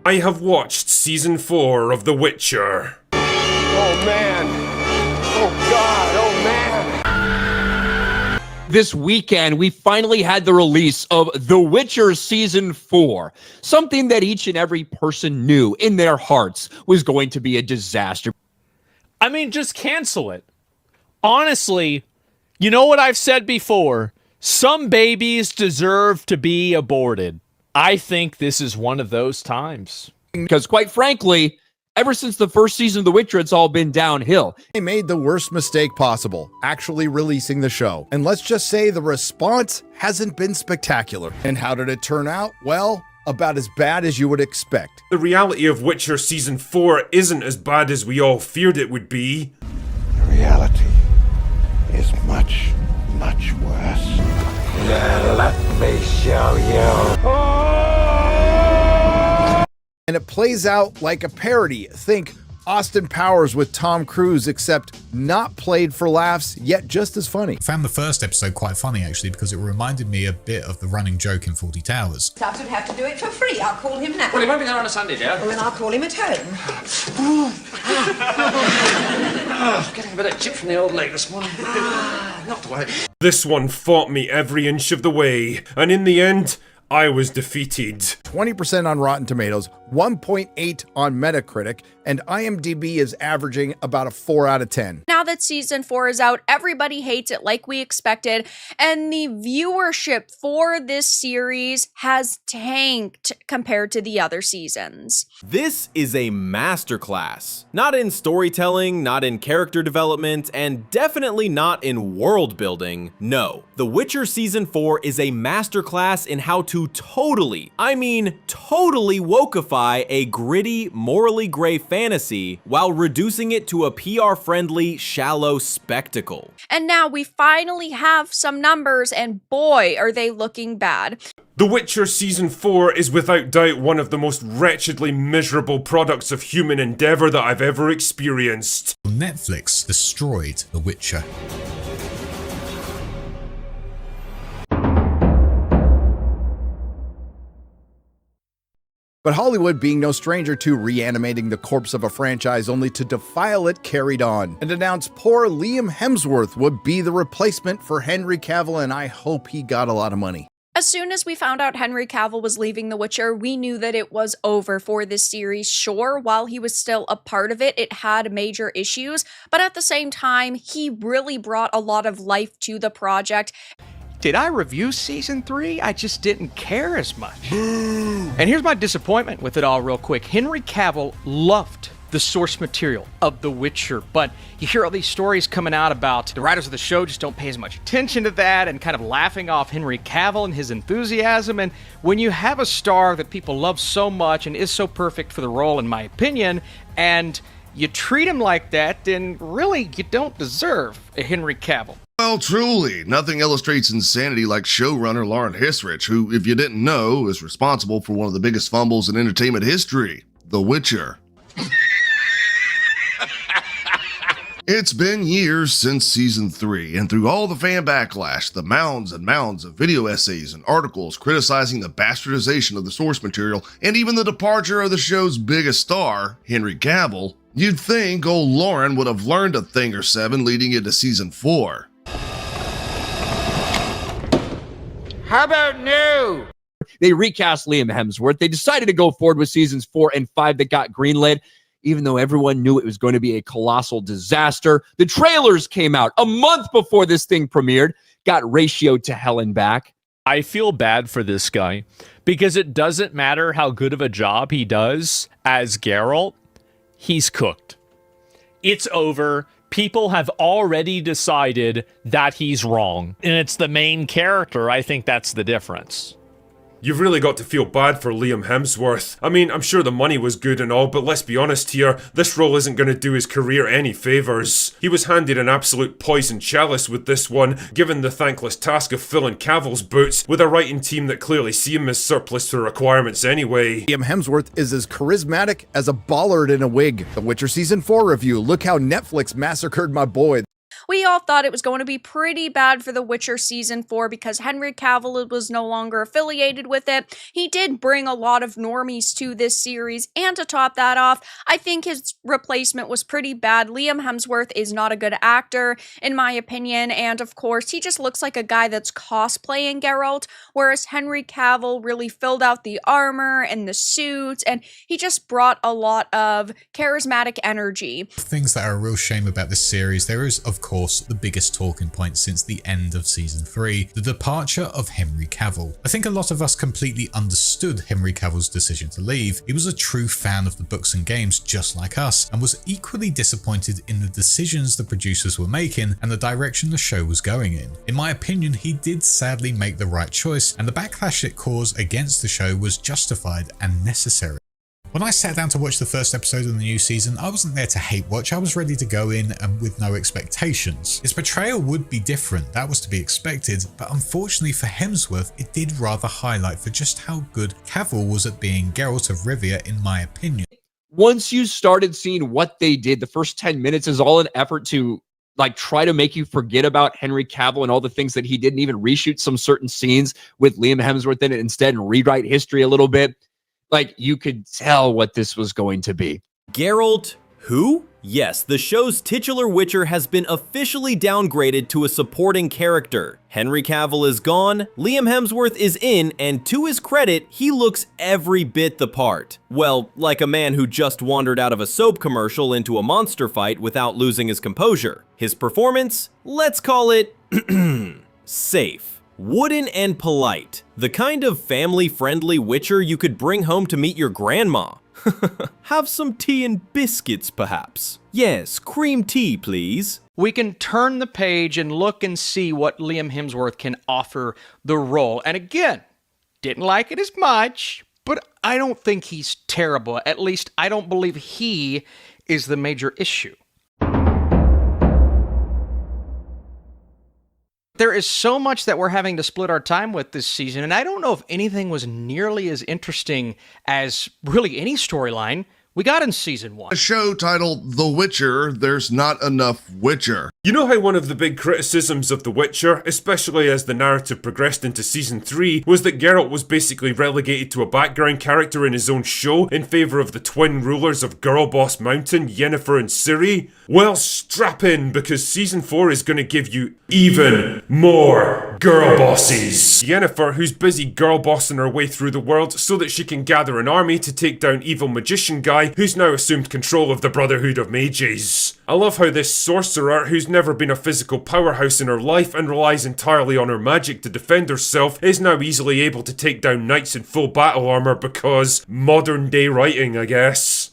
I have watched season 4 of The Witcher. Oh man. Oh God. Oh man. This weekend, we finally had the release of The Witcher Season 4, something that each and every person knew in their hearts was going to be a disaster. I mean, just cancel it. Honestly, you know what I've said before? Some babies deserve to be aborted. I think this is one of those times. Because quite frankly, ever since the first season of The Witcher, it's all been downhill. They made the worst mistake possible, actually releasing the show. And let's just say the response hasn't been spectacular. And how did it turn out? Well, about as bad as you would expect. The reality of Witcher season 4 isn't as bad as we all feared it would be. The reality is much, much worse. Yeah, let me show you. And it plays out like a parody. Think Austin Powers with Tom Cruise, except not played for laughs, yet just as funny. I found the first episode quite funny, actually, because it reminded me a bit of the running joke in Fawlty Towers. Subs would have to do it for free. I'll call him now. Well, he won't be there on a Sunday, dear. Well, then I'll call him at home. Getting a bit of chip from the old lake this morning. Not to worry. This one fought me every inch of the way, and in the end, I was defeated. 20% on Rotten Tomatoes, 1.8 on Metacritic, and IMDb is averaging about a 4 out of 10. Now that season 4 is out, everybody hates it like we expected, and the viewership for this series has tanked compared to the other seasons. This is a masterclass. Not in storytelling, not in character development, and definitely not in world building. No, The Witcher Season 4 is a masterclass in how to totally, I mean totally wokeify a gritty, morally gray fantasy while reducing it to a PR-friendly, shallow spectacle. And now we finally have some numbers, and boy, are they looking bad. The Witcher Season 4 is without doubt one of the most wretchedly miserable products of human endeavor that I've ever experienced. Netflix destroyed The Witcher. But Hollywood, being no stranger to reanimating the corpse of a franchise only to defile it, carried on and announced poor Liam Hemsworth would be the replacement for Henry Cavill, and I hope he got a lot of money. As soon as we found out Henry Cavill was leaving The Witcher, we knew that it was over for this series. Sure, while he was still a part of it, it had major issues, but at the same time, he really brought a lot of life to the project. Did I review season 3? I just didn't care as much. And here's my disappointment with it all real quick. Henry Cavill loved the source material of The Witcher, but you hear all these stories coming out about the writers of the show just don't pay as much attention to that and kind of laughing off Henry Cavill and his enthusiasm. And when you have a star that people love so much and is so perfect for the role, in my opinion, and you treat him like that, then really you don't deserve a Henry Cavill. Well, truly, nothing illustrates insanity like showrunner Lauren Hissrich, who, if you didn't know, is responsible for one of the biggest fumbles in entertainment history, The Witcher. It's been years since season 3, and through all the fan backlash, the mounds and mounds of video essays and articles criticizing the bastardization of the source material, and even the departure of the show's biggest star, Henry Cavill, you'd think old Lauren would have learned a thing or seven leading into season 4. How about new? They recast Liam Hemsworth. They decided to go forward with seasons 4 and 5 that got greenlit, even though everyone knew it was going to be a colossal disaster. The trailers came out a month before this thing premiered, got ratioed to hell and back. I feel bad for this guy because it doesn't matter how good of a job he does as Geralt, he's cooked. It's over. People have already decided that he's wrong, and it's the main character. I think that's the difference. You've really got to feel bad for Liam Hemsworth. I mean, I'm sure the money was good and all, but let's be honest here, this role isn't going to do his career any favours. He was handed an absolute poison chalice with this one, given the thankless task of filling Cavill's boots with a writing team that clearly see him as surplus to requirements anyway. Liam Hemsworth is as charismatic as a bollard in a wig. The Witcher Season 4 review. Look how Netflix massacred my boy. we all thought it was going to be pretty bad for The Witcher Season 4 because Henry Cavill was no longer affiliated with it. He did bring a lot of normies to this series, and to top that off, I think his replacement was pretty bad. Liam Hemsworth is not a good actor, in my opinion, and of course, he just looks like a guy that's cosplaying Geralt, whereas Henry Cavill really filled out the armor and the suits, and he just brought a lot of charismatic energy. Things that are a real shame about this series, there is, of course, the biggest talking point since the end of Season 3, the departure of Henry Cavill. I think a lot of us completely understood Henry Cavill's decision to leave. He was a true fan of the books and games just like us, and was equally disappointed in the decisions the producers were making and the direction the show was going in. In my opinion, he did sadly make the right choice, and the backlash it caused against the show was justified and necessary. When I sat down to watch the first episode of the new season, I wasn't there to hate watch, I was ready to go in and with no expectations. His portrayal would be different, that was to be expected, but unfortunately for Hemsworth, it did rather highlight for just how good Cavill was at being Geralt of Rivia in my opinion. Once you started seeing what they did, the first 10 minutes is all an effort to try to make you forget about Henry Cavill and all the things that he did, and even reshoot some certain scenes with Liam Hemsworth in it instead and rewrite history a little bit. You could tell what this was going to be. Geralt who? Yes, the show's titular Witcher has been officially downgraded to a supporting character. Henry Cavill is gone, Liam Hemsworth is in, and to his credit, he looks every bit the part. Well, like a man who just wandered out of a soap commercial into a monster fight without losing his composure. His performance? Let's call it safe. Wooden and polite. The kind of family-friendly Witcher you could bring home to meet your grandma. Have some tea and biscuits, perhaps. Yes, cream tea, please. We can turn the page and look and see what Liam Hemsworth can offer the role. And again, didn't like it as much, but I don't think he's terrible. At least I don't believe he is the major issue. There is so much that we're having to split our time with this season, and I don't know if anything was nearly as interesting as really any storyline we got in Season 1. A show titled The Witcher, there's not enough Witcher. You know how one of the big criticisms of The Witcher, especially as the narrative progressed into Season 3, was that Geralt was basically relegated to a background character in his own show in favour of the twin rulers of Girlboss Mountain, Yennefer and Ciri? Well, strap in, because Season 4 is going to give you even more girl bosses. Yennefer, who's busy girl bossing her way through the world so that she can gather an army to take down evil magician guy who's now assumed control of the Brotherhood of Mages. I love how this sorcerer, who's never been a physical powerhouse in her life and relies entirely on her magic to defend herself, is now easily able to take down knights in full battle armor because modern day writing, I guess.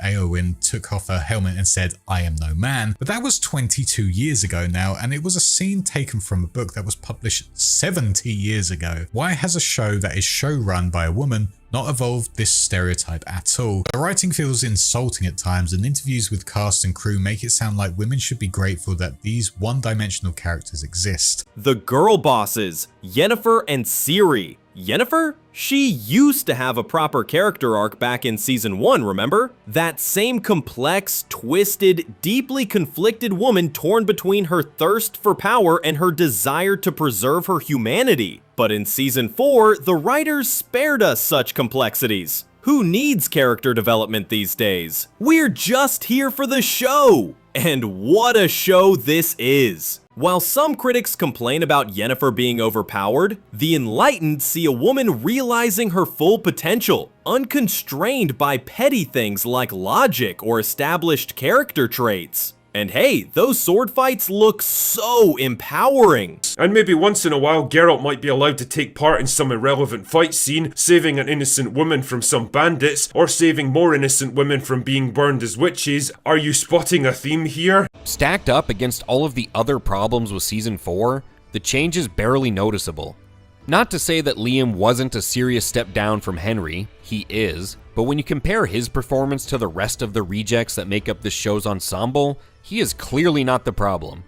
Eowyn took off her helmet and said, "I am no man," but that was 22 years ago now, and it was a scene taken from a book that was published 70 years ago. Why has a show that is show-run by a woman not evolved this stereotype at all? The writing feels insulting at times, and interviews with cast and crew make it sound like women should be grateful that these one-dimensional characters exist. The girl bosses, Yennefer and Ciri. Yennefer? She used to have a proper character arc back in Season 1, remember? That same complex, twisted, deeply conflicted woman torn between her thirst for power and her desire to preserve her humanity. But in Season 4, the writers spared us such complexities. Who needs character development these days? We're just here for the show! And what a show this is! While some critics complain about Yennefer being overpowered, the enlightened see a woman realizing her full potential, unconstrained by petty things like logic or established character traits. And hey, those sword fights look so empowering. And maybe once in a while, Geralt might be allowed to take part in some irrelevant fight scene, saving an innocent woman from some bandits, or saving more innocent women from being burned as witches. Are you spotting a theme here? Stacked up against all of the other problems with Season 4, the change is barely noticeable. Not to say that Liam wasn't a serious step down from Henry, he is, but when you compare his performance to the rest of the rejects that make up the show's ensemble, he is clearly not the problem.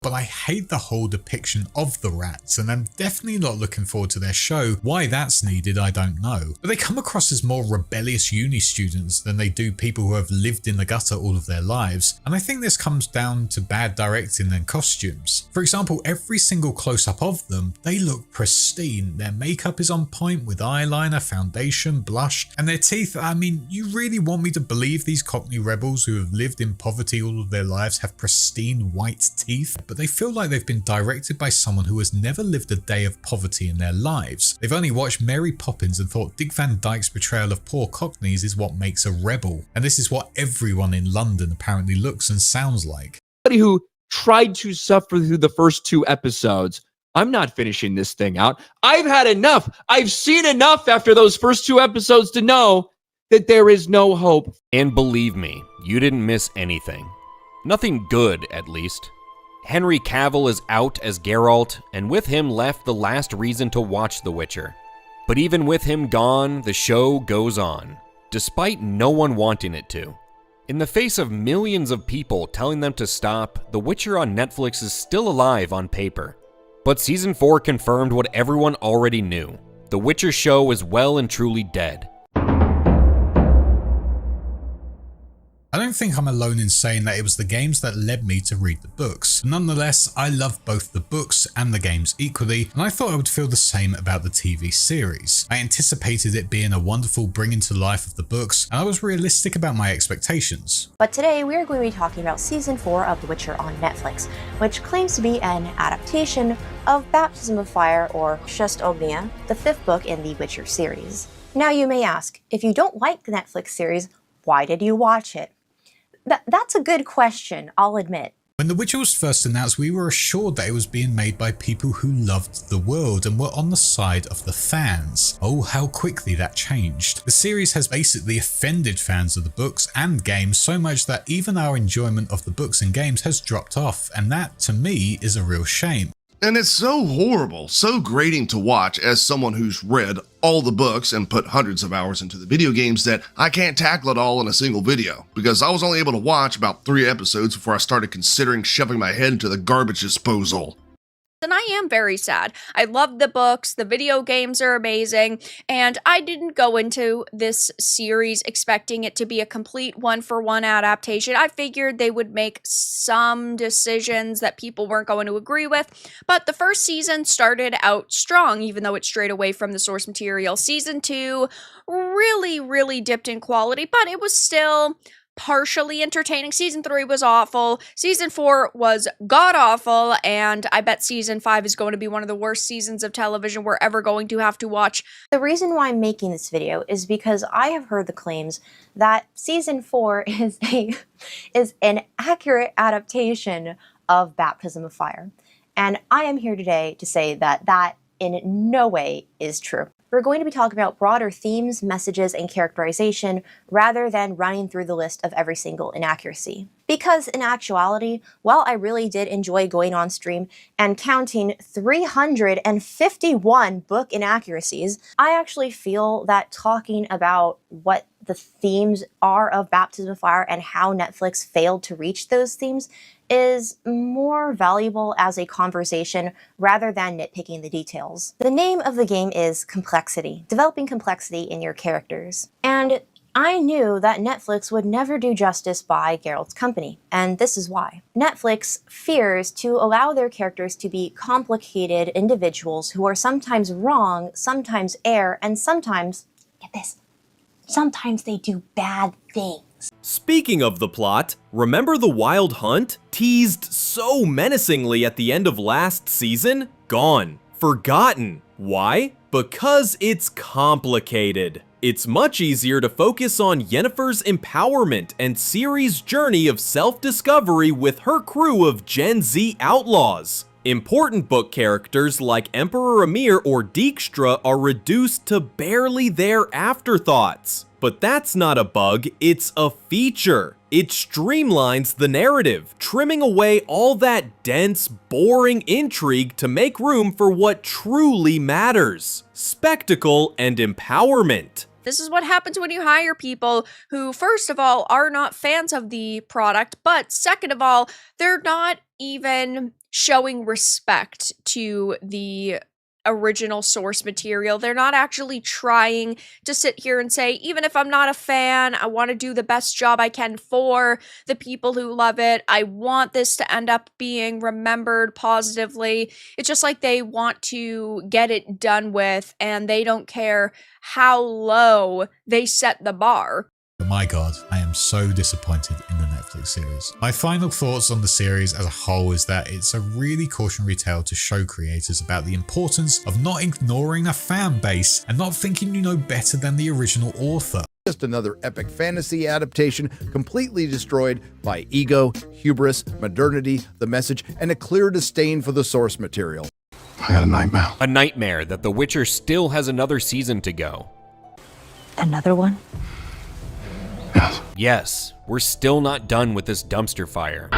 but I hate the whole depiction of the rats, and I'm definitely not looking forward to their show. Why that's needed, I don't know. But they come across as more rebellious uni students than they do people who have lived in the gutter all of their lives, and I think this comes down to bad directing and costumes. For example, every single close-up of them, they look pristine. Their makeup is on point with eyeliner, foundation, blush, and their teeth. I mean, you really want me to believe these Cockney rebels who have lived in poverty all of their lives have pristine white teeth? But they feel like they've been directed by someone who has never lived a day of poverty in their lives. They've only watched Mary Poppins and thought Dick Van Dyke's portrayal of poor Cockneys is what makes a rebel. And this is what everyone in London apparently looks and sounds like. Somebody who tried to suffer through the first 2 episodes. I'm not finishing this thing out. I've had enough. I've seen enough after those first 2 episodes to know that there is no hope. And believe me, you didn't miss anything. Nothing good, at least. Henry Cavill is out as Geralt, and with him left the last reason to watch The Witcher. But even with him gone, the show goes on, despite no one wanting it to. In the face of millions of people telling them to stop, The Witcher on Netflix is still alive on paper. But Season 4 confirmed what everyone already knew. The Witcher show is well and truly dead. I don't think I'm alone in saying that it was the games that led me to read the books. Nonetheless, I love both the books and the games equally, and I thought I would feel the same about the TV series. I anticipated it being a wonderful bringing to life of the books, and I was realistic about my expectations. But today we are going to be talking about Season 4 of The Witcher on Netflix, which claims to be an adaptation of Baptism of Fire, or Chest Ognia, the 5th book in the Witcher series. Now you may ask, if you don't like the Netflix series, why did you watch it? That's a good question, I'll admit. When The Witcher was first announced, we were assured that it was being made by people who loved the world and were on the side of the fans. Oh, how quickly that changed. The series has basically offended fans of the books and games so much that even our enjoyment of the books and games has dropped off, and that, to me, is a real shame. And it's so horrible, so grating to watch as someone who's read all the books and put hundreds of hours into the video games that I can't tackle it all in a single video, because I was only able to watch about 3 episodes before I started considering shoving my head into the garbage disposal. And I am very sad. I love the books, the video games are amazing, and I didn't go into this series expecting it to be a complete one-for-one adaptation. I figured they would make some decisions that people weren't going to agree with, but the first season started out strong, even though it strayed away from the source material. Season 2 really dipped in quality, but it was still partially entertaining. Season 3 was awful. Season 4 was god-awful, and I bet Season 5 is going to be one of the worst seasons of television we're ever going to have to watch. The reason why I'm making this video is because I have heard the claims that Season 4 is an accurate adaptation of Baptism of Fire. And I am here today to say that that in no way is true. We're going to be talking about broader themes, messages, and characterization rather than running through the list of every single inaccuracy. Because in actuality, while I really did enjoy going on stream and counting 351 book inaccuracies, I actually feel that talking about what the themes are of Baptism of Fire and how Netflix failed to reach those themes is more valuable as a conversation rather than nitpicking the details. The name of the game is complexity, developing complexity in your characters. And I knew that Netflix would never do justice by Geralt's company, and this is why. Netflix fears to allow their characters to be complicated individuals who are sometimes wrong, sometimes err, and sometimes, get this, sometimes they do bad things. Speaking of the plot, remember the Wild Hunt? Teased so menacingly at the end of last season? Gone. Forgotten. Why? Because it's complicated. It's much easier to focus on Yennefer's empowerment and Ciri's journey of self-discovery with her crew of Gen Z outlaws. Important book characters like Emperor Emir or Dijkstra are reduced to barely their afterthoughts. But that's not a bug, it's a feature. It streamlines the narrative, trimming away all that dense, boring intrigue to make room for what truly matters: spectacle and empowerment. This is what happens when you hire people who, first of all, are not fans of the product, but second of all, they're not even showing respect to the original source material. They're not actually trying to sit here and say, even if I'm not a fan, I want to do the best job I can for the people who love it. I want this to end up being remembered positively. It's just like they want to get it done with, and they don't care how low they set the bar. But my god, I am so disappointed in the Netflix series. My final thoughts on the series as a whole is that it's a really cautionary tale to show creators about the importance of not ignoring a fan base and not thinking you know better than the original author. Just another epic fantasy adaptation completely destroyed by ego, hubris, modernity, the message, and a clear disdain for the source material. I had a nightmare. A nightmare that The Witcher still has another season to go. Another one? Yes. Yes, we're still not done with this dumpster fire.